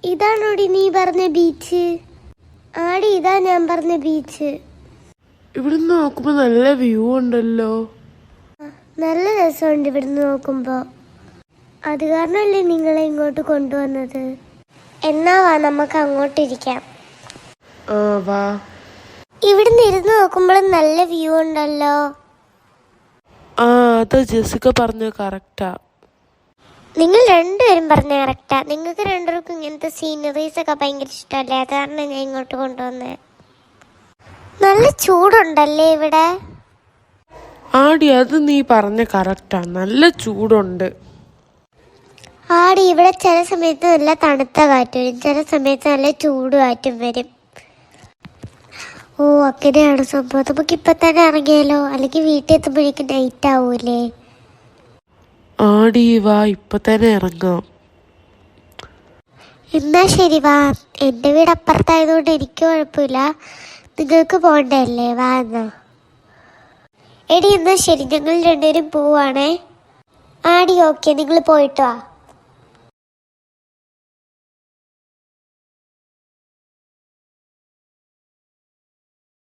ഇതാണോടി നീ പറഞ്ഞ ബീച്ച്? ആടി ഇതാ ഞാൻ പറഞ്ഞ ബീച്ച്. ഇവിടുന്ന് നോക്കുമ്പോ നല്ല വ്യൂ ഉണ്ടല്ലോ. നല്ല രസമുണ്ട് ഇവിടുന്ന് നോക്കുമ്പോ. അത് കാരണല്ലേ നിങ്ങളെ ഇങ്ങോട്ട് കൊണ്ടുവന്നത്. എന്നാ വാ നമുക്ക് അങ്ങോട്ടിരിക്കാം. വാ. ഇവിടുന്ന് ഇരുന്ന് നോക്കുമ്പോഴും നല്ല വ്യൂ ഉണ്ടല്ലോ. അത് ജെസിക്ക പറഞ്ഞ കറക്റ്റാ. നിങ്ങൾ രണ്ടുപേരും പറഞ്ഞ കറക്റ്റാ. നിങ്ങൾക്ക് രണ്ടുപേർക്കും ഇങ്ങനത്തെ സീനറീസ് ഒക്കെ ഭയങ്കര ഇഷ്ടമല്ലേ, അത് കാരണം ഞാൻ ഇങ്ങോട്ട് കൊണ്ടുവന്നേ. നല്ല ചൂടുണ്ടല്ലേ ഇവിടെ? ആടി അത് നീ പറഞ്ഞ കറക്റ്റാ, നല്ല ചൂടുണ്ട്. ആടി ഇവിടെ ചില സമയത്ത് നല്ല തണുത്ത കാറ്റ് വരും, ചില സമയത്ത് നല്ല ചൂട് കാറ്റും വരും. ഓ അങ്ങനെയാണ് സംഭവം. നമുക്ക് ഇപ്പൊ തന്നെ ഇറങ്ങിയാലോ, അല്ലെങ്കിൽ വീട്ടിൽ എത്തുമ്പോഴേക്കും നൈറ്റ് ആവൂലേ? ആടി വാ, ഇപ്പൊ തന്നെ ഇറങ്ങാം. എന്നാ ശരി വാ. എൻ്റെ വീട് അപ്പുറത്തായതുകൊണ്ട് എനിക്ക് കുഴപ്പമില്ല, നിങ്ങൾക്ക് പോകണ്ടല്ലേ, വാ എന്നാ. എടി എന്നാ ശരി, ഞങ്ങൾ രണ്ടുപേരും പോവാണേ. ആടി ഓക്കെ, നിങ്ങൾ പോയിട്ട് വാ.